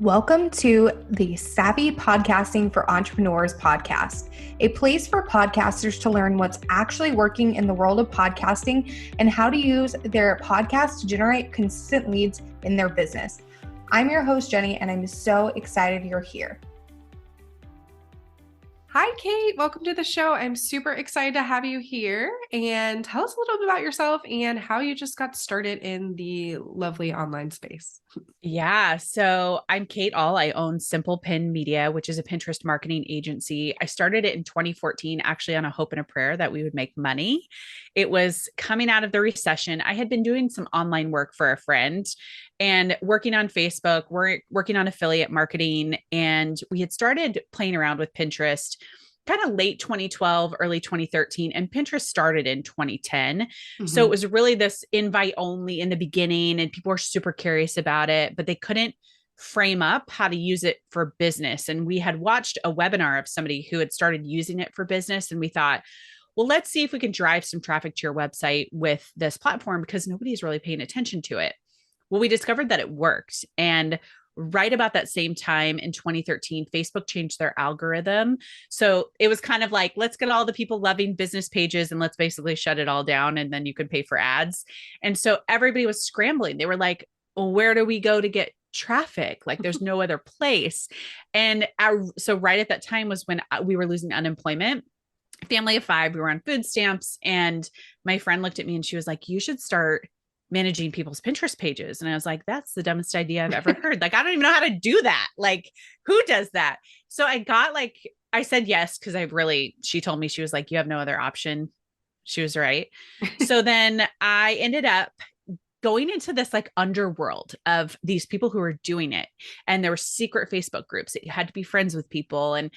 Welcome to the Savvy Podcasting for Entrepreneurs podcast, a place for podcasters to learn what's actually working in the world of podcasting and how to use their podcast to generate consistent leads in their business. I'm your host, Jenny, and I'm so excited you're here. Hi, Kate. Welcome to the show. I'm super excited to have you here. And tell us a little bit about yourself and how you just got started in the lovely online space. Yeah. So I'm Kate All. I own Simple Pin Media, which is a Pinterest marketing agency. I started it in 2014, actually on a hope and a prayer that we would make money. It was coming out of the recession. I had been doing some online work for a friend and working on Facebook, working on affiliate marketing. And we had started playing around with Pinterest kind of late 2012, early 2013, and Pinterest started in 2010. So it was really this invite only in the beginning, and people were super curious about it, but they couldn't frame up how to use it for business. And we had watched a webinar of somebody who had started using it for business. And we thought, well, let's see if we can drive some traffic to your website with this platform because nobody's really paying attention to it. Well, we discovered that it worked. And right about that same time in 2013, Facebook changed their algorithm. So it was kind of like, let's get all the people loving business pages and let's basically shut it all down. And then you can pay for ads. And so everybody was scrambling. They were like, well, where do we go to get traffic? Like there's no other place. And so right at that time was when we were losing unemployment. Family of 5, we were on food stamps. And my friend looked at me and she was like, you should start managing people's Pinterest pages. And I was like, that's the dumbest idea I've ever heard. Like, I don't even know how to do that. Like, who does that? So I said yes, because she told me, she was like, you have no other option. She was right. So then I ended up going into this like underworld of these people who were doing it. And there were secret Facebook groups that you had to be friends with people. And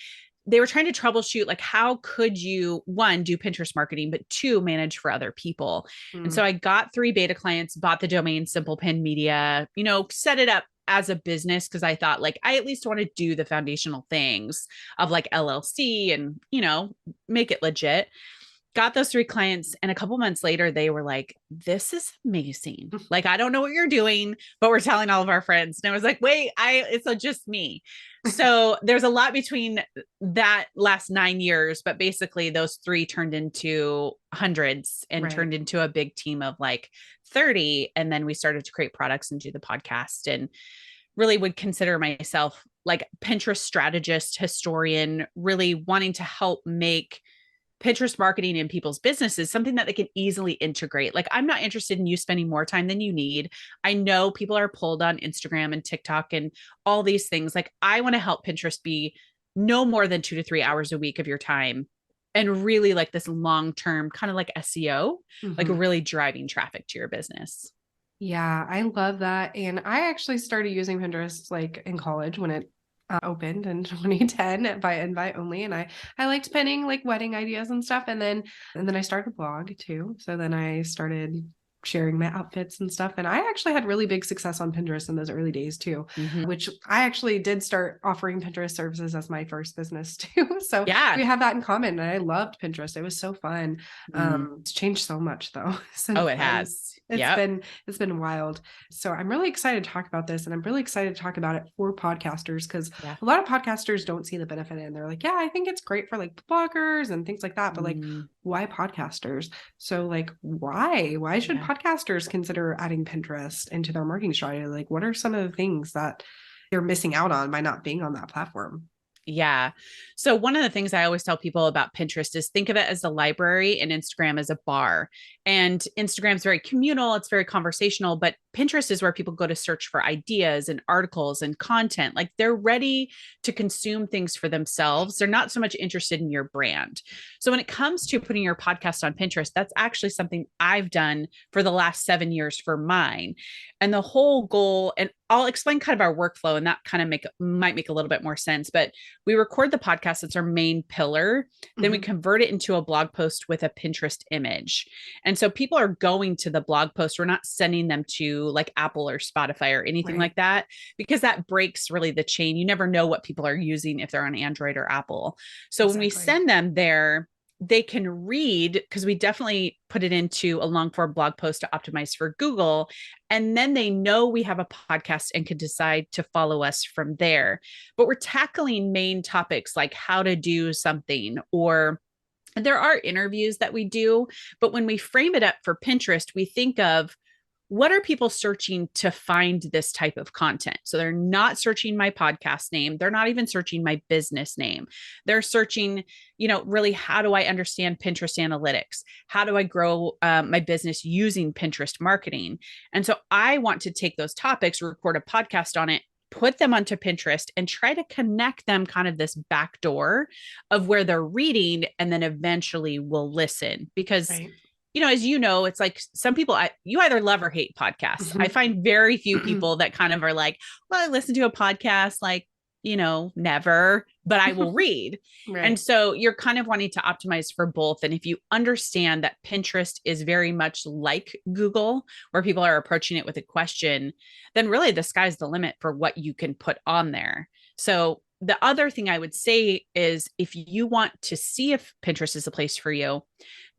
they were trying to troubleshoot, like, how could you, 1, do Pinterest marketing, but 2, manage for other people. And so I got 3 beta clients, bought the domain Simple Pin Media, set it up as a business. Cause I thought like, I at least want to do the foundational things of like LLC and, make it legit. Got those 3 clients. And a couple months later, they were like, this is amazing. Like, I don't know what you're doing, but we're telling all of our friends. And I was like, wait, it's just me. So there's a lot between that last 9 years, but basically those 3 turned into hundreds and turned into a big team of like 30. And then we started to create products and do the podcast, and really would consider myself like Pinterest strategist, historian, really wanting to help make Pinterest marketing in people's businesses something that they can easily integrate. Like, I'm not interested in you spending more time than you need. I know people are pulled on Instagram and TikTok and all these things. Like, I want to help Pinterest be no more than 2 to 3 hours a week of your time, and really like this long-term kind of like SEO, like really driving traffic to your business. Yeah, I love that. And I actually started using Pinterest like in college when it opened in 2010 by invite only, and I liked pinning like wedding ideas and stuff, and then I started a blog too. So then I started sharing my outfits and stuff, and I actually had really big success on Pinterest in those early days too, which I actually did start offering Pinterest services as my first business too. So yeah, we have that in common, and I loved Pinterest. It was so fun. It's changed so much though. It has. It's been wild. So I'm really excited to talk about this, and I'm really excited to talk about it for podcasters, because a lot of podcasters don't see the benefit, and they're like, yeah, I think it's great for like bloggers and things like that, but like, why podcasters? So like, why should podcasters consider adding Pinterest into their marketing strategy? Like, what are some of the things that they're missing out on by not being on that platform? Yeah. So one of the things I always tell people about Pinterest is think of it as a library and Instagram as a bar. And Instagram's very communal, it's very conversational, but Pinterest is where people go to search for ideas and articles and content. Like, they're ready to consume things for themselves. They're not so much interested in your brand. So when it comes to putting your podcast on Pinterest, that's actually something I've done for the last 7 years for mine. And the whole goal, and I'll explain kind of our workflow, and that kind of might make a little bit more sense, but we record the podcast. That's our main pillar. Then we convert it into a blog post with a Pinterest image. And so people are going to the blog post. We're not sending them to like Apple or Spotify or anything like that, because that breaks really the chain. You never know what people are using if they're on Android or Apple. So when we send them there, they can read, because we definitely put it into a long form blog post to optimize for Google. And then they know we have a podcast and can decide to follow us from there. But we're tackling main topics like how to do something, or there are interviews that we do. But when we frame it up for Pinterest, we think of, what are people searching to find this type of content? So they're not searching my podcast name. They're not even searching my business name. They're searching, really, how do I understand Pinterest analytics? How do I grow my business using Pinterest marketing? And so I want to take those topics, record a podcast on it, put them onto Pinterest, and try to connect them kind of this back door of where they're reading and then eventually will listen. Because Right. as you know, it's like some people, you either love or hate podcasts. I find very few people that kind of are like, well, I listen to a podcast like, never, but I will read. And Right. so you're kind of wanting to optimize for both. And if you understand that Pinterest is very much like Google, where people are approaching it with a question, then really the sky's the limit for what you can put on there. So the other thing I would say is, if you want to see if Pinterest is a place for you,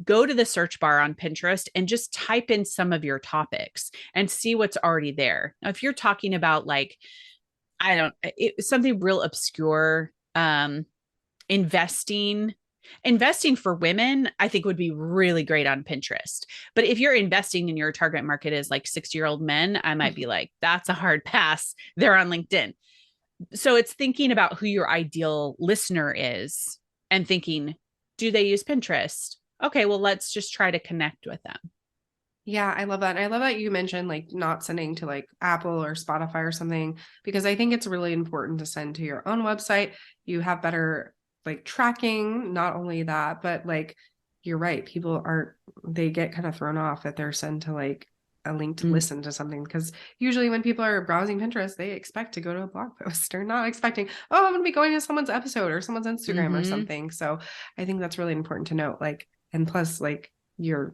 go to the search bar on Pinterest and just type in some of your topics and see what's already there. Now, if you're talking about like, something real obscure, investing, investing for women, I think would be really great on Pinterest. But if you're investing and your target market is like 60-year-old men, I might be like, that's a hard pass. They're on LinkedIn. So it's thinking about who your ideal listener is and thinking, do they use Pinterest? Okay, well, let's just try to connect with them. Yeah, I love that. And I love that you mentioned like not sending to like Apple or Spotify or something, because I think it's really important to send to your own website. You have better like tracking, not only that, but like you're right. People aren't, they get kind of thrown off that they're sent to like a link to Mm-hmm. listen to something, because usually when people are browsing Pinterest, they expect to go to a blog post. They're not expecting, oh, I'm going to be going to someone's episode or someone's Instagram or Mm-hmm. something. So I think that's really important to note. Like, and plus, like, you're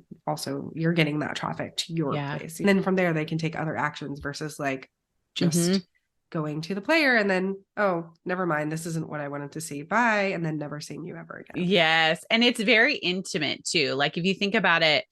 getting that traffic to your Yeah. place. And then from there they can take other actions versus like Mm-hmm. just going to the player and then, oh, never mind, this isn't what I wanted to see. Bye. And then never seeing you ever again. Yes. And it's very intimate too. Like if you think about it,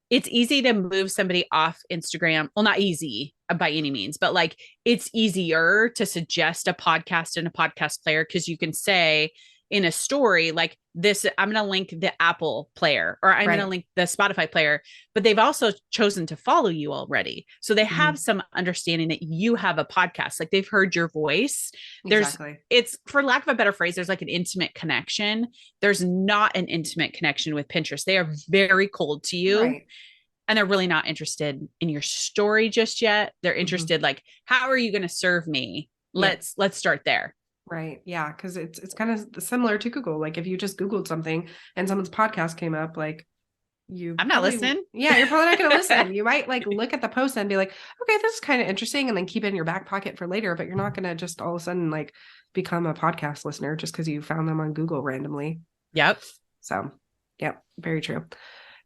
it's easy to move somebody off Instagram. Well, not easy by any means, but like it's easier to suggest a podcast in a podcast player, because you can say in a story like this, I'm going to link the Apple player, or I'm going to Right. link the Spotify player, but they've also chosen to follow you already. So they have Mm-hmm. some understanding that you have a podcast, like they've heard your voice. Exactly. It's, for lack of a better phrase, there's like an intimate connection. There's not an intimate connection with Pinterest. They are very cold to you, Right. and they're really not interested in your story just yet. They're Mm-hmm. interested like, how are you going to serve me? Yep. Let's start there. Right. Yeah. Cause it's kind of similar to Google. Like if you just Googled something and someone's podcast came up, like you I'm not probably, listening. yeah, you're probably not going to listen. You might like look at the post and be like, okay, this is kind of interesting, and then keep it in your back pocket for later, but you're not going to just all of a sudden like become a podcast listener just because you found them on Google randomly. Yep. So, yep, very true.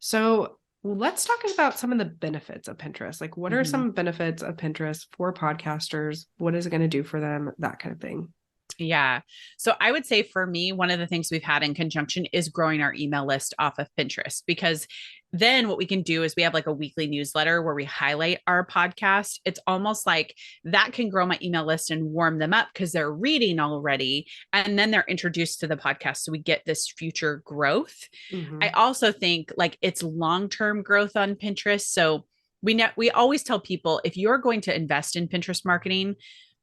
So, let's talk about some of the benefits of Pinterest. Like, what are Mm-hmm. some benefits of Pinterest for podcasters? What is it going to do for them? That kind of thing. Yeah. So I would say for me, one of the things we've had in conjunction is growing our email list off of Pinterest, because then what we can do is we have like a weekly newsletter where we highlight our podcast. It's almost like that can grow my email list and warm them up because they're reading already. And then they're introduced to the podcast. So we get this future growth. I Mm-hmm. also think like it's long-term growth on Pinterest. So we always tell people, if you're going to invest in Pinterest marketing,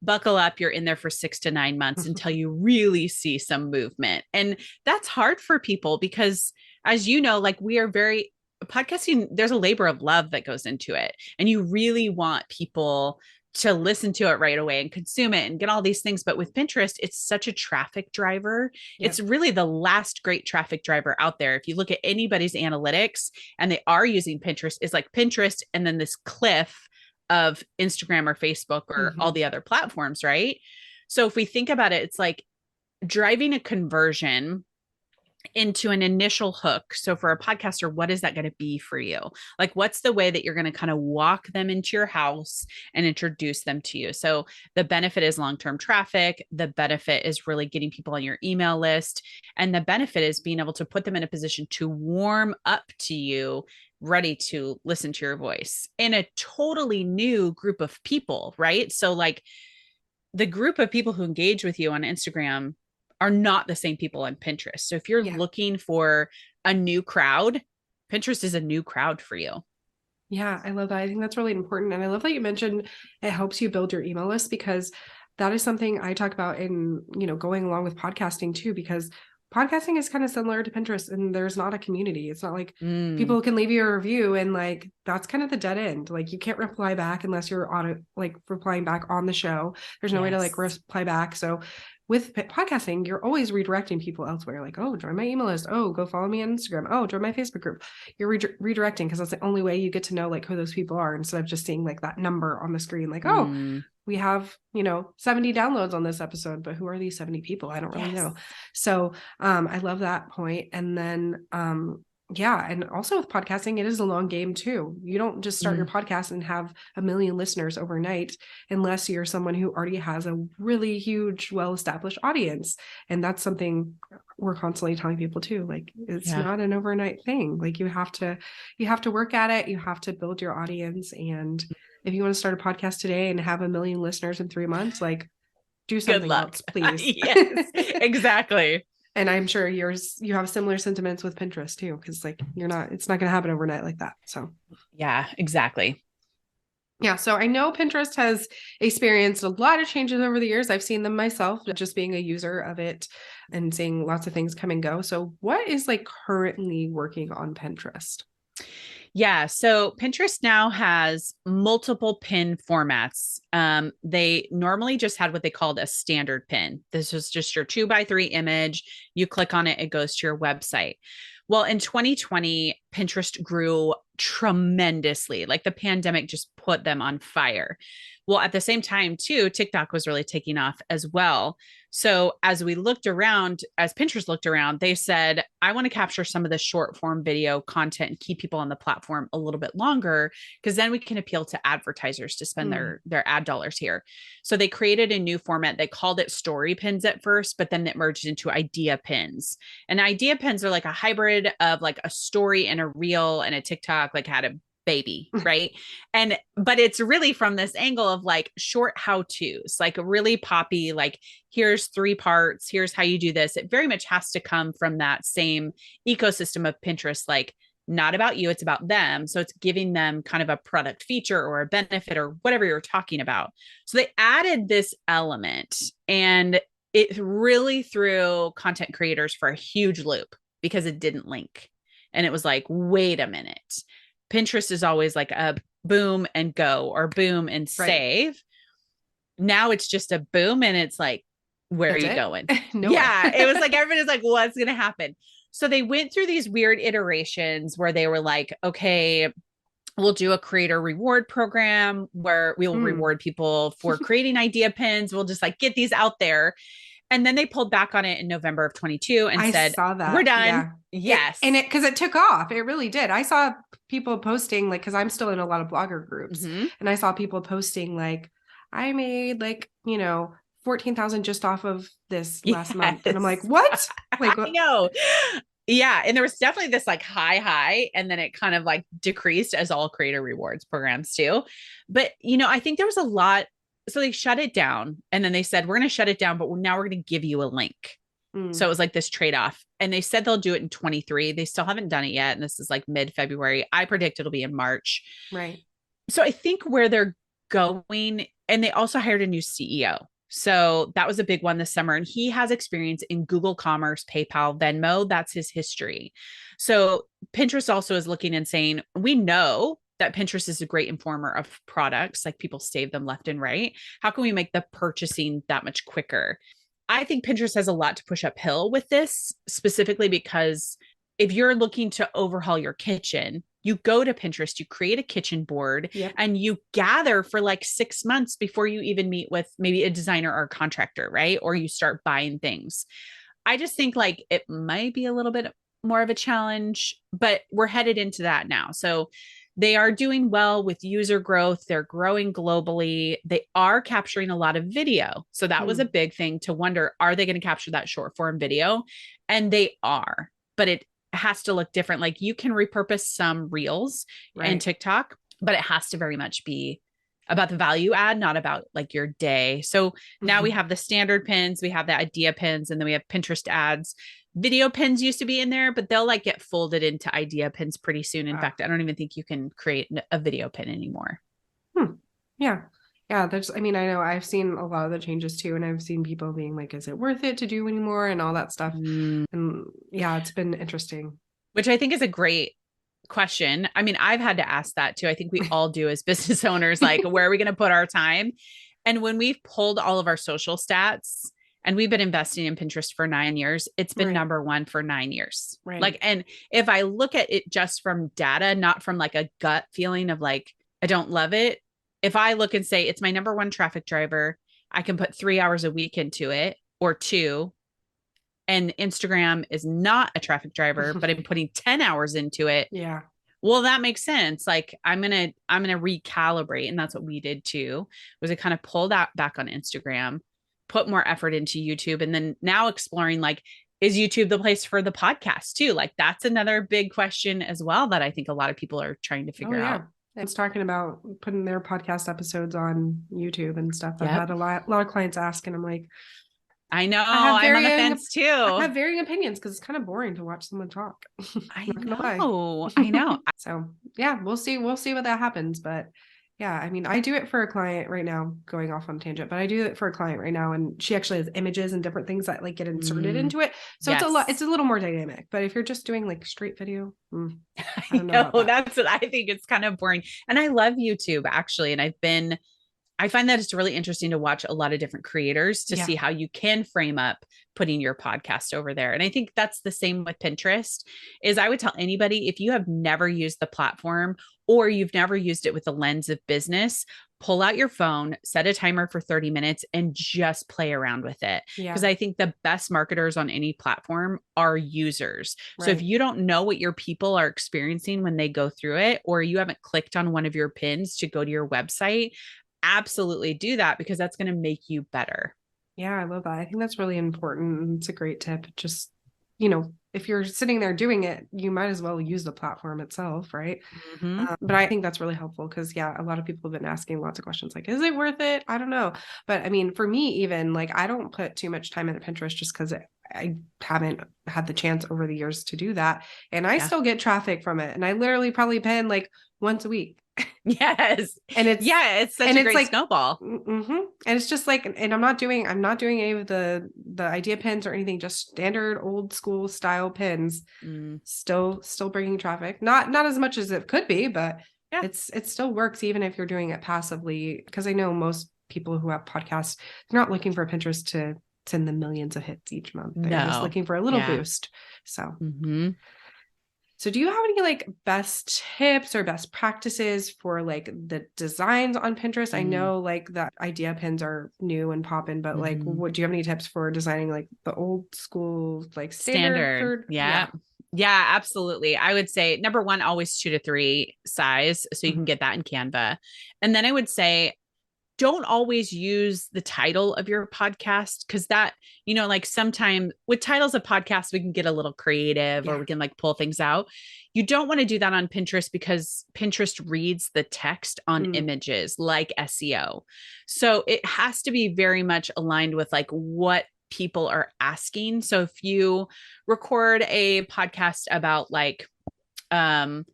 buckle up, you're in there for 6 to 9 months until you really see some movement. And that's hard for people because, as you know, like we are very podcasting, there's a labor of love that goes into it. And you really want people to listen to it right away and consume it and get all these things. But with Pinterest, it's such a traffic driver. It's Yep. really the last great traffic driver out there. If you look at anybody's analytics and they are using Pinterest, it's like Pinterest and then this cliff of Instagram or Facebook or all Mm-hmm. the other platforms, right? So if we think about it, it's like driving a conversion into an initial hook. So for a podcaster, what is that going to be for you? Like, what's the way that you're going to kind of walk them into your house and introduce them to you? So the benefit is long-term traffic. The benefit is really getting people on your email list. And the benefit is being able to put them in a position to warm up to you, ready to listen to your voice in a totally new group of people, right? So like the group of people who engage with you on Instagram are not the same people on Pinterest. So if you're Yeah. looking for a new crowd, Pinterest is a new crowd for you. Yeah, I love that. I think that's really important. And I love that you mentioned it helps you build your email list, because that is something I talk about in, going along with podcasting too, because podcasting is kind of similar to Pinterest and there's not a community. It's not like Mm, people can leave you a review and like that's kind of the dead end. Like you can't reply back unless you're on it, like replying back on the show. There's no way to like yes. reply back. So with podcasting, you're always redirecting people elsewhere. Like, oh, join my email list. Oh, go follow me on Instagram. Oh, join my Facebook group. You're redirecting because that's the only way you get to know like who those people are, instead of just seeing like that number on the screen. Like, oh, Mm, we have 70 downloads on this episode, but who are these 70 people? I don't really yes. know. So I love that point. And then yeah, and also with podcasting, it is a long game too. You don't just start your Mm, podcast and have a million listeners overnight unless you're someone who already has a really huge, well-established audience. And that's something we're constantly telling people too. Like it's yeah. not an overnight thing. Like you have to work at it. You have to build your audience. And if you want to start a podcast today and have a million listeners in 3 months, like do Good something luck. else, please. Yes, exactly. And I'm sure you have similar sentiments with Pinterest too, because like it's not going to happen overnight like that. So Yeah, exactly. yeah, so I know Pinterest has experienced a lot of changes over the years. I've seen them myself, just being a user of it and seeing lots of things come and go. So what is like currently working on Pinterest? Yeah. So Pinterest now has multiple pin formats. They normally just had what they called a standard pin. This was just your 2x3 image. You click on it, it goes to your website. Well, in 2020, Pinterest grew tremendously. Like the pandemic just put them on fire. Well, at the same time, too, TikTok was really taking off as well. So as we looked around, as Pinterest looked around, they said, I want to capture some of the short form video content and keep people on the platform a little bit longer, because then we can appeal to advertisers to spend Mm, their ad dollars here. So they created a new format. They called it story pins at first, but then it merged into idea pins. And idea pins are like a hybrid of like a story and a reel, and a TikTok like had a baby, right? And but it's really from this angle of like short how to's, like really poppy, like here's 3 parts, here's how you do this. It very much has to come from that same ecosystem of Pinterest, like not about you, it's about them. So it's giving them kind of a product feature or a benefit or whatever you're talking about. So they added this element, and it really threw content creators for a huge loop because it didn't link. And it was like, wait a minute. Pinterest is always like a boom and go or boom and right. save. Now it's just a boom and it's like, where are That's you it. going? Nowhere. Yeah, it was like everybody's like, what's going to happen? So they went through these weird iterations where they were like, okay, we'll do a creator reward program where we will Mm. reward people for creating idea pins. We'll just like get these out there. And then they pulled back on it in November of 22 and I said, saw we're that. done. Yeah. Yes. Because it took off. It really did. I saw people posting like, because I'm still in a lot of blogger groups, Mm-hmm. and I saw people posting like, I made like, 14,000 just off of this last month. And I'm like, Yes. what? I Like, what? know. Yeah. And there was definitely this like high, and then it kind of like decreased, as all creator rewards programs do. But, I think there was a lot. So they shut it down, and then they said, we're going to shut it down, but now we're going to give you a link. So it Mm, was like this trade off. And they said they'll do it in 23. They still haven't done it yet. And this is like mid February. I predict it'll be in March. right. So I think where they're going, and they also hired a new CEO. So that was a big one this summer. And he has experience in Google Commerce, PayPal, Venmo. That's his history. So Pinterest also is looking and saying, we know that Pinterest is a great informer of products, like people save them left and right. How can we make the purchasing that much quicker? I think Pinterest has a lot to push uphill with this, specifically because if you're looking to overhaul your kitchen, you go to Pinterest, you create a kitchen board, Yep. and you gather for like 6 months before you even meet with maybe a designer or a contractor, right? Or you start buying things. I just think like it might be a little bit more of a challenge, but we're headed into that now. So they are doing well with user growth. They're growing globally. They are capturing a lot of video. So that was a Hmm. big thing to wonder, are they going to capture that short form video? And they are, but it has to look different. Like you can repurpose some reels and Right. TikTok, but it has to very much be about the value add, not about like your day. So now we Mhm. have the standard pins, we have the idea pins, and then we have Pinterest ads. Video pins used to be in there, but they'll like get folded into idea pins pretty soon. In Ah. fact, I don't even think you can create a video pin anymore. Hmm. Yeah. Yeah. I mean, I know I've seen a lot of the changes too, and I've seen people being like, is it worth it to do anymore and all that stuff. Mm. And yeah, it's been interesting. Which I think is a great question. I mean, I've had to ask that too. I think we all do as business owners, like, where are we going to put our time? And when we've pulled all of our social stats, and we've been investing in Pinterest for 9 years, it's been Right. number one for 9 years. Right. Like, and if I look at it just from data, not from like a gut feeling of like, I don't love it. If I look and say it's my number one traffic driver, I can put 3 hours a week into it or two. And Instagram is not a traffic driver, but I'm putting 10 hours into it. Yeah. Well, that makes sense. Like I'm gonna recalibrate, and that's what we did too. Was it kind of pull that back on Instagram, put more effort into YouTube, and then now exploring like, is YouTube the place for the podcast too? Like that's another big question as well that I think a lot of people are trying to Oh figure yeah. out. I was talking about putting their podcast episodes on YouTube and stuff. I've Yep. had a lot of clients ask, and I'm like, I know. I have I'm on the fence I too. have varying opinions because it's kind of boring to watch someone talk. I Not gonna lie. know. I know. So yeah, we'll see. We'll see what that happens. But yeah, I mean, I do it for a client right now, going off on a tangent, but I do it for a client right now, and she actually has images and different things that like get inserted Mm, into it. So it's yes. a little more dynamic. But if you're just doing like straight video, I I don't know about know. that. That's what I think. It's kind of boring. And I love YouTube actually. And I find that it's really interesting to watch a lot of different creators to Yeah. see how you can frame up putting your podcast over there. And I think that's the same with Pinterest. Is I would tell anybody, if you have never used the platform or you've never used it with the lens of business, pull out your phone, set a timer for 30 minutes and just play around with it. Because Yeah. I think the best marketers on any platform are users. So if Right. you don't know what your people are experiencing when they go through it, or you haven't clicked on one of your pins to go to your website, absolutely do that because that's going to make you better. Yeah, I love that. I think that's really important. It's a great tip. Just, if you're sitting there doing it, you might as well use the platform itself, right? Mm-hmm. But I think that's really helpful because, yeah, a lot of people have been asking lots of questions like, is it worth it? I don't know. But I mean, for me, even like, I don't put too much time into Pinterest just because I haven't had the chance over the years to do that. And I Yeah. still get traffic from it. And I literally probably pin like once a week. Yes. And Yeah. It's such and a it's great like, snowball. and it's just like, and I'm not doing any of the idea pins or anything, just standard old school style pins. Mm, Still bringing traffic, not as much as it could be, but yeah. it still works even if you're doing it passively, because I know most people who have podcasts, they're not looking for Pinterest to send them millions of hits each month. They're just No. looking for a little Yeah. boost. So Mm-hmm. so do you have any like best tips or best practices for like the designs on Pinterest? I Mm, know like the idea pins are new and popping, but like mm-hmm. what do you have any tips for designing like the old school, like standard Standard. third? Yeah. Yeah. Yeah, absolutely. I would say number one, always 2 to 3 size. So you can Mhm. get that in Canva. And then I would say, don't always use the title of your podcast because that, like sometimes with titles of podcasts, we can get a little creative or Yeah. we can like pull things out. You don't want to do that on Pinterest because Pinterest reads the text on Mm, images like SEO. So it has to be very much aligned with like what people are asking. So if you record a podcast about like um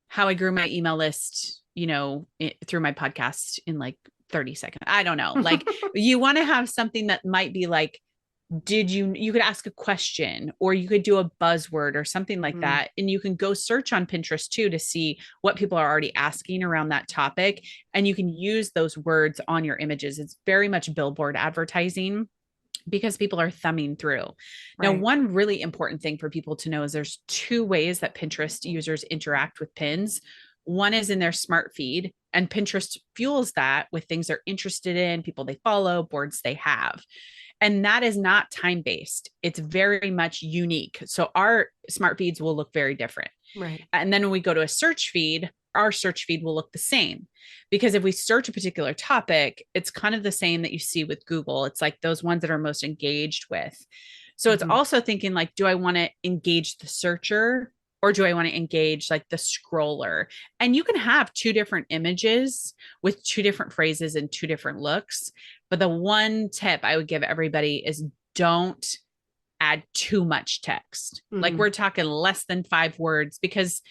how I grew my email list, through my podcast in like 30 seconds. I don't know. Like you want to have something that might be like, you could ask a question or you could do a buzzword or something like mm, that. And you can go search on Pinterest too to see what people are already asking around that topic. And you can use those words on your images. It's very much billboard advertising because people are thumbing through. Now, right. one really important thing for people to know is there's 2 ways that Pinterest users interact with pins. One is in their smart feed, and Pinterest fuels that with things they're interested in, people they follow, boards they have. And that is not time-based. It's very much unique. So our smart feeds will look very different. Right. And then when we go to a search feed, our search feed will look the same. Because if we search a particular topic, it's kind of the same that you see with Google. It's like those ones that are most engaged with. So it's Mhm. also thinking like, do I want to engage the searcher or do I want to engage like the scroller? And you can have two different images with two different phrases and two different looks. But the one tip I would give everybody is don't add too much text. Like Mhm. we're talking less than 5 words because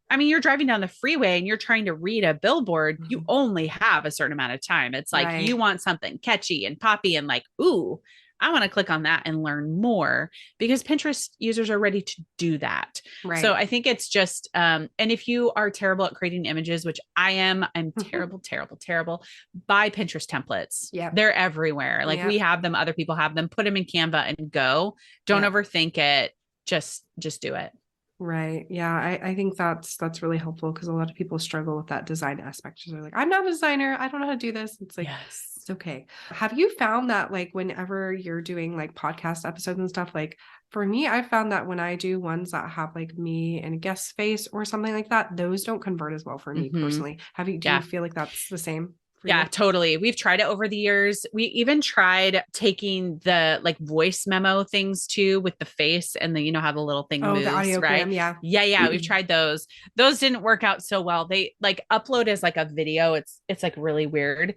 I mean, you're driving down the freeway and you're trying to read a billboard, you Mhm. only have a certain amount of time. It's like you Right. want something catchy and poppy and like, ooh, I want to click on that and learn more because Pinterest users are ready to do that. So Right. I think it's just, and if you are terrible at creating images, which I am, I'm terrible, terrible, terrible, buy Pinterest templates. Yep. They're everywhere. Like we Yep. have them, other people have them, put them in Canva and go. Don't Yep. overthink it. Just do it. Right. Yeah. I think that's really helpful because a lot of people struggle with that design aspect. They're like, I'm not a designer. I don't know how to do this. It's like, Yes. it's okay. Have you found that like whenever you're doing like podcast episodes and stuff, like for me, I found that when I do ones that have like me and a guest face or something like that, those don't convert as well for me Mm-hmm. personally. Do you Yeah. feel like that's the same for Yeah, you? totally. We've tried it over the years. We even tried taking the like voice memo things too with the face and the, you know, how the little thing Oh, the moves, right? audiogram. Yeah. Yeah, yeah. We've tried those. Those didn't work out so well. They like upload as like a video. It's like really weird.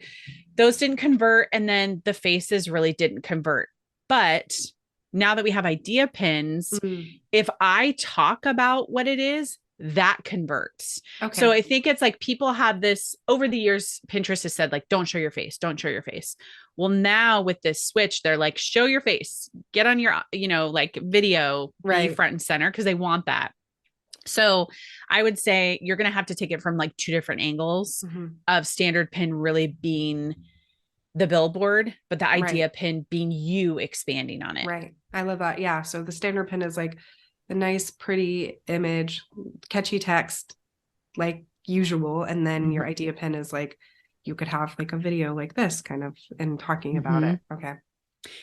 Those didn't convert. And then the faces really didn't convert. But now that we have idea pins, Mm, if I talk about what it is, that converts. So okay. I think it's like people have this over the years. Pinterest has said, like, don't show your face, don't show your face. Well, now with this switch, they're like, show your face, get on your, you know, like video, be Right. front and center because they want that. So I would say you're going to have to take it from like two different angles Mhm. of standard pin really being the billboard, but the Right. idea pin being you expanding on it. Right. I love that. Yeah. So the standard pin is like the nice, pretty image, catchy text, like usual. And then your Mm-hmm. idea pin is like you could have like a video like this kind of and talking about Mm-hmm. it. Okay.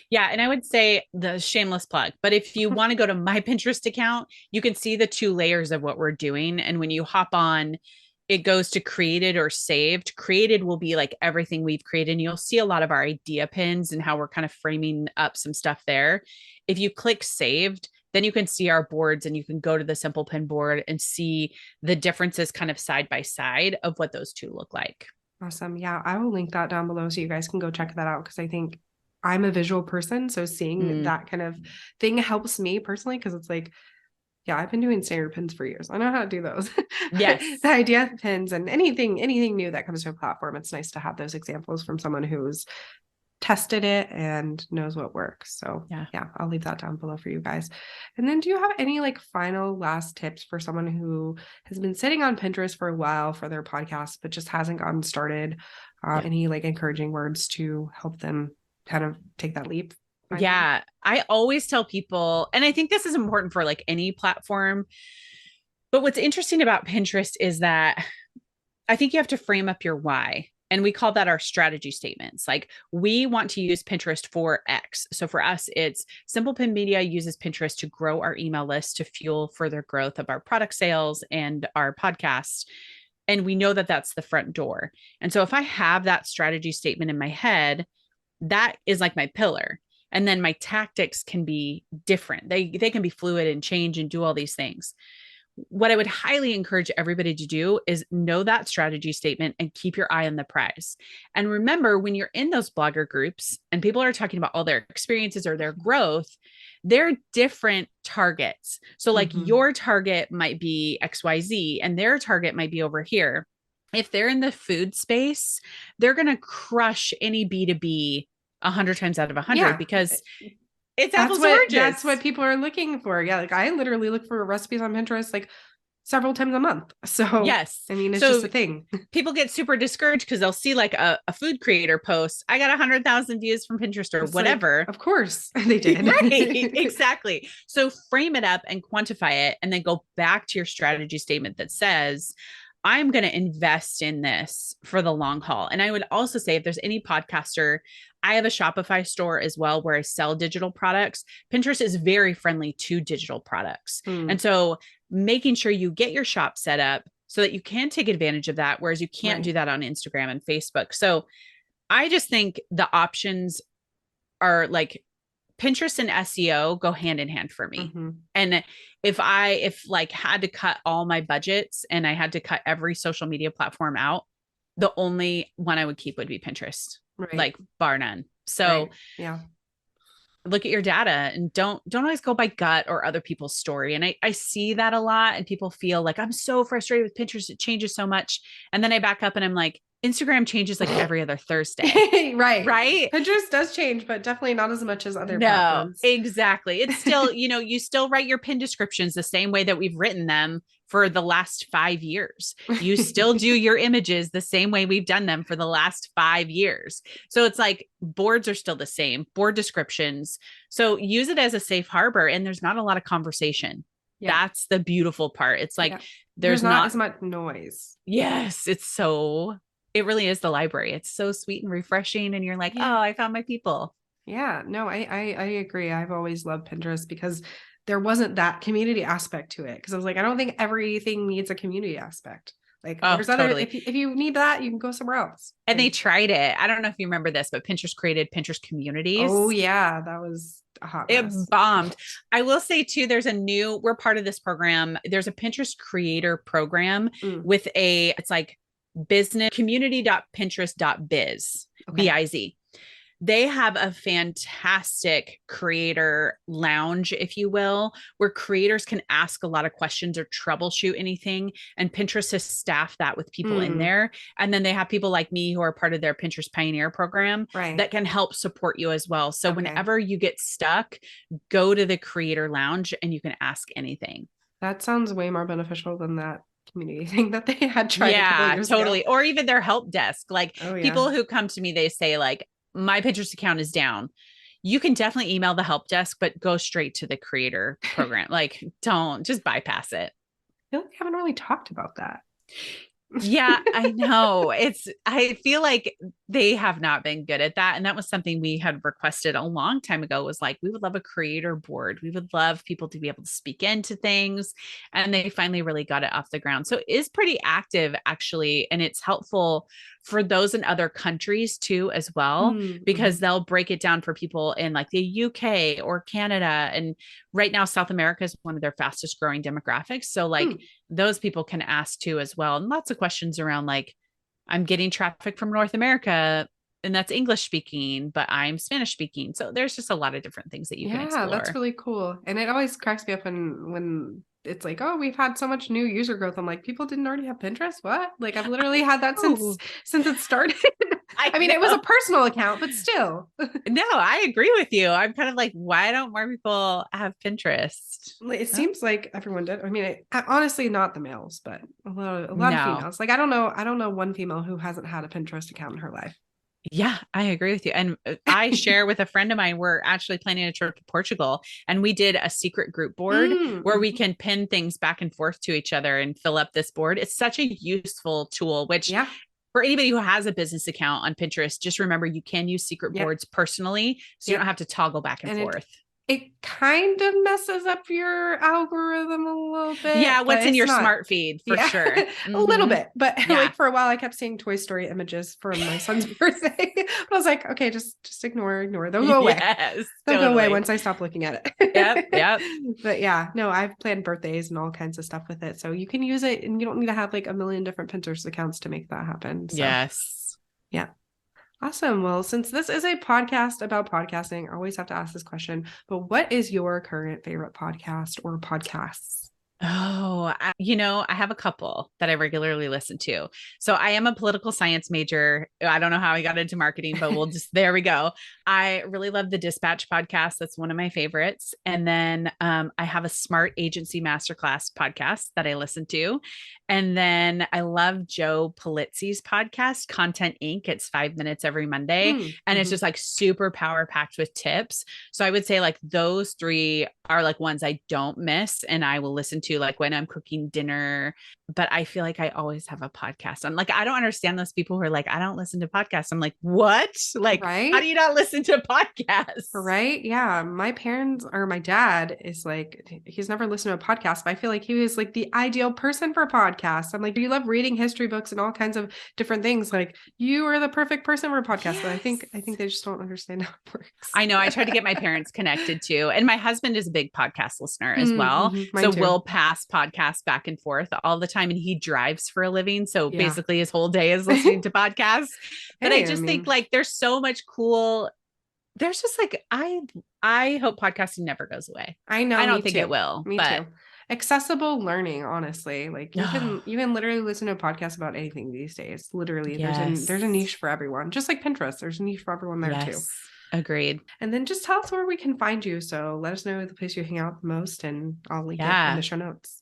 Yeah. And I would say the shameless plug, but if you want to go to my Pinterest account, you can see the two layers of what we're doing. And when you hop on, it goes to created or saved. Created will be like everything we've created. And you'll see a lot of our idea pins and how we're kind of framing up some stuff there. If you click saved, then you can see our boards and you can go to the simple pin board and see the differences kind of side by side of what those two look like. Awesome. Yeah. I will link that down below so you guys can go check that out because I think I'm a visual person. So seeing Mm, that kind of thing helps me personally because it's like, yeah, I've been doing standard pins for years. I know how to do those. The yes. idea pins and anything new that comes to a platform. It's nice to have those examples from someone who's tested it and knows what works. So Yeah. yeah, I'll leave that down below for you guys. And then do you have any like final last tips for someone who has been sitting on Pinterest for a while for their podcast, but just hasn't gotten started? Yeah. Any like encouraging words to help them kind of take that leap? Finally? Yeah. I always tell people, and I think this is important for like any platform, but what's interesting about Pinterest is that I think you have to frame up your why. And we call that our strategy statements. Like we want to use Pinterest for X. So for us, it's Simple Pin Media uses Pinterest to grow our email list to fuel further growth of our product sales and our podcast. And we know that that's the front door. And so if I have that strategy statement in my head, that is like my pillar. And then my tactics can be different. They can be fluid and change and do all these things. What I would highly encourage everybody to do is know that strategy statement and keep your eye on the prize. And remember, when you're in those blogger groups and people are talking about all their experiences or their growth, they're different targets. So, like Mhm. your target might be XYZ and their target might be over here. If they're in the food space, they're going to crush any B2B 100 times out of 100 Yeah. because it's apples to That's what oranges. people are looking for. Yeah, like I literally look for recipes on Pinterest like several times a month. So, Yes. I mean, it's just So a thing. people get super discouraged because they'll see like a food creator post, I got 100,000 views from Pinterest or It's like, whatever. of course they did. Right, exactly. So frame it up and quantify it, and then go back to your strategy statement that says, I'm going to invest in this for the long haul. And I would also say if there's any podcaster, I have a Shopify store as well where I sell digital products. Pinterest is very friendly to digital products. Mm, And so making sure you get your shop set up so that you can take advantage of that, whereas you can't right. do that on Instagram and Facebook. So I just think the options are like Pinterest and SEO go hand in hand for me. Hmm. And if like had to cut all my budgets and I had to cut every social media platform out, the only one I would keep would be Pinterest, Right. like bar none. So Right. Yeah. look at your data and don't always go by gut or other people's story. And I see that a lot and people feel like I'm so frustrated with Pinterest. It changes so much. And then I back up and I'm like, Instagram changes like every other Thursday. Right. Right. Pinterest does change, but definitely not as much as other No, platforms. exactly. It's still, you still write your pin descriptions the same way that we've written them for the last 5 years. You still do your images the same way we've done them for the last 5 years. So it's like boards are still the same, board descriptions. So use it as a safe harbor and there's not a lot of conversation. Yeah. That's the beautiful part. It's like Yeah. There's there's not not, as much noise. yes, it really is the library. It's so sweet and refreshing. And you're like, Yeah. oh, I found my people. Yeah. No, I agree. I've always loved Pinterest because there wasn't that community aspect to it. Cause I was like, I don't think everything needs a community aspect. Like Oh, there's other, totally. if you need that, you can go somewhere else. And they And tried it. I don't know if you remember this, but Pinterest created Pinterest oh communities. yeah, that was a hot It mess. bombed. I will say too, we're part of this program. There's a Pinterest creator program Mm, with it's like business community.pinterest.biz, okay. BIZ. They have a fantastic creator lounge, if you will, where creators can ask a lot of questions or troubleshoot anything. And Pinterest has staffed that with people in Mm, there. And then they have people like me who are part of their Pinterest Pioneer program right. that can help support you as well. So Okay. whenever you get stuck, go to the creator lounge and you can ask anything. That sounds way more beneficial than that community thing that they had tried a couple of Yeah, years ago. totally. Or even their help desk. Like Oh yeah. people who come to me, they say, like, my Pinterest account is down. You can definitely email the help desk, but go straight to the creator program. Like, don't just bypass it. I feel like we haven't really talked about that. Yeah, I know. I feel like they have not been good at that. And that was something we had requested a long time ago was like, we would love a creator board. We would love people to be able to speak into things. And they finally really got it off the ground. So it is pretty active, actually. And it's helpful for those in other countries too, as well, because Mm-hmm. they'll break it down for people in like the UK or Canada. And right now, South America is one of their fastest growing demographics. So, like, those people can ask too as well. And lots of questions around like, I'm getting traffic from North America and that's English speaking, but I'm Spanish speaking. So there's just a lot of different things that you can Yeah, that's explore. really cool. And it always cracks me up when it's like, oh, we've had so much new user growth. I'm like, people didn't already have Pinterest? What? Like I've literally had that since Oh, since it started. I I mean, it was a know. personal account, but still. No, I agree with you. I'm kind of like, why don't more people have Pinterest? It Oh, seems like everyone did. I mean, honestly, not the males, but a lot of no. females. Like I don't know one female who hasn't had a Pinterest account in her life. Yeah, I agree with you. And I share with a friend of mine, we're actually planning a trip to Portugal, and we did a secret group board where we Mm-hmm. can pin things back and forth to each other and fill up this board. It's such a useful tool, which Yeah. for anybody who has a business account on Pinterest, just remember you can use secret Yep. boards personally. So you Yep. don't have to toggle back and And it forth. it kind of messes up your algorithm a little bit, Yeah, but what's in it's your not. smart feed for Yeah, sure. a little Hmm. bit. But Yeah. like for a while, I kept seeing Toy Story images for my son's birthday. But I was like, okay, just ignore. They'll go away. Yes, They'll go away totally. once I stop looking at Yep. it. Yep. But yeah, no, I've planned birthdays and all kinds of stuff with it. So you can use it and you don't need to have like a million different Pinterest accounts to make that happen. So Yes. yeah. Awesome. Well, since this is a podcast about podcasting, I always have to ask this question, but what is your current favorite podcast or podcasts? Oh, I have a couple that I regularly listen to. So I am a political science major. I don't know how I got into marketing, but there we go. I really love the Dispatch podcast. That's one of my favorites. And then I have a Smart Agency Masterclass podcast that I listen to. And then I love Joe Polizzi's podcast, Content Inc. It's 5 minutes every Monday. And it's Mm-hmm. just like super power packed with tips. So I would say like those three are like ones I don't miss and I will listen to like when I'm cooking dinner. But I feel like I always have a podcast on. Like, I don't understand those people who are like, I don't listen to podcasts. I'm like, what? Like, how do Right? you not listen to podcasts? Right. Yeah. My parents or my dad is like, he's never listened to a podcast, but I feel like he was like the ideal person for podcasts. I'm like, you love reading history books and all kinds of different things. Like you are the perfect person for a podcast. But Yes. I think they just don't understand how it works. I know. I tried to get my parents connected too. And my husband is a big podcast listener as well. Mm-hmm. Mine So too. we'll pass podcasts back and forth all the time. And he drives for a living. So Yeah. basically his whole day is listening to podcasts. But I Hey, I just think mean, like there's so much cool. There's just like I hope podcasting never goes away. I know, I me don't think it too. will, Me but too. Accessible learning, honestly. Like you can literally listen to a podcast about anything these days. Literally, there's a yes. niche for everyone. Just like Pinterest, there's a niche for everyone there too. Yes. Agreed. And then just tell us where we can find you. So let us know the place you hang out the most, and I'll link it in the Yeah. show notes.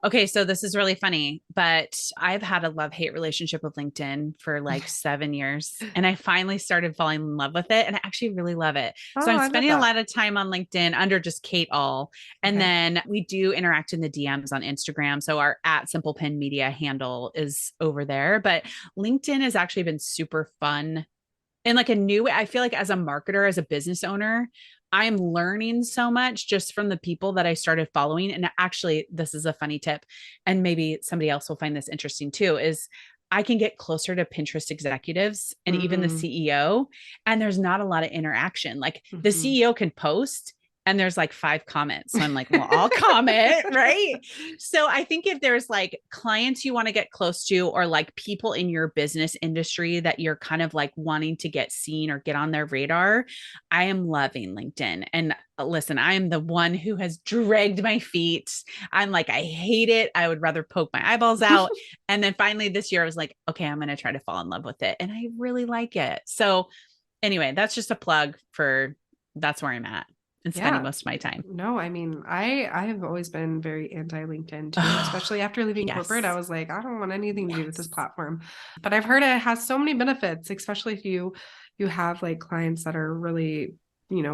Okay, so this is really funny, but I've had a love-hate relationship with LinkedIn for like 7 years, and I finally started falling in love with it, and I actually really love it. So Oh, I'm I love spending a that. lot of time on LinkedIn under just Kate All, and Okay. then we do interact in the DMs on Instagram. So our at Simple Pin Media handle is over there, but LinkedIn has actually been super fun in like a new way. I feel like as a marketer, as a business owner, I'm learning so much just from the people that I started following. And actually, this is a funny tip, and maybe somebody else will find this interesting too, is I can get closer to Pinterest executives and even the Mm-hmm. CEO, and there's not a lot of interaction. Like the Mm-hmm. CEO can post and there's like 5 comments. So I'm like, well, I'll comment, right? So I think if there's like clients you want to get close to, or like people in your business industry that you're kind of like wanting to get seen or get on their radar, I am loving LinkedIn. And listen, I am the one who has dragged my feet. I'm like, I hate it. I would rather poke my eyeballs out. And then finally this year, I was like, okay, I'm going to try to fall in love with it. And I really like it. So anyway, that's just a plug for that's where I'm at and spending Yeah. most of my time. No, I mean, I have always been very anti LinkedIn too, Oh, especially after leaving corporate. I yes. was like, I don't want anything to do with this Yes. platform. But I've heard it has so many benefits, especially if you have like clients that are really,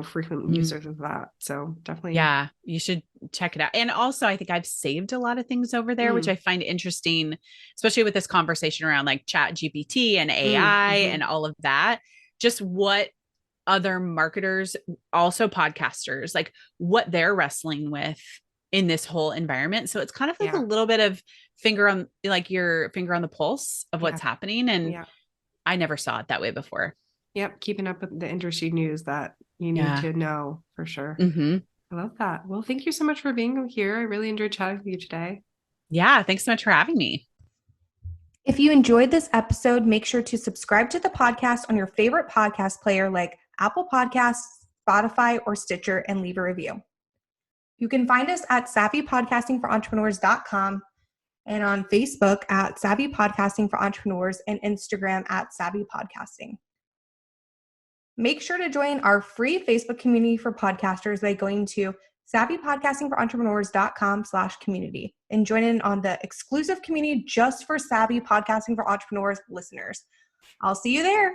frequent Mm, users of that. So definitely. yeah, you should check it out. And also, I think I've saved a lot of things over there, which Mm, I find interesting, especially with this conversation around like Chat GPT and AI mm-hmm. and all of that. Just what other marketers, also podcasters, like what they're wrestling with in this whole environment. So it's kind of like a Yeah. little bit of finger on like your finger on the pulse of Yeah. what's happening. And Yeah. I never saw it that way before. Yep. Keeping up with the industry news that you need Yeah. to know for sure. Hmm. I love that. Well, thank you so much for being here. I really enjoyed chatting with you today. Yeah. Thanks so much for having me. If you enjoyed this episode, make sure to subscribe to the podcast on your favorite podcast player like Apple Podcasts, Spotify, or Stitcher, and leave a review. You can find us at savvypodcastingforentrepreneurs.com and on Facebook at Savvy Podcasting for Entrepreneurs and Instagram at Savvy Podcasting. Make sure to join our free Facebook community for podcasters by going to savvypodcastingforentrepreneurs.com/community and join in on the exclusive community just for Savvy Podcasting for Entrepreneurs listeners. I'll see you there.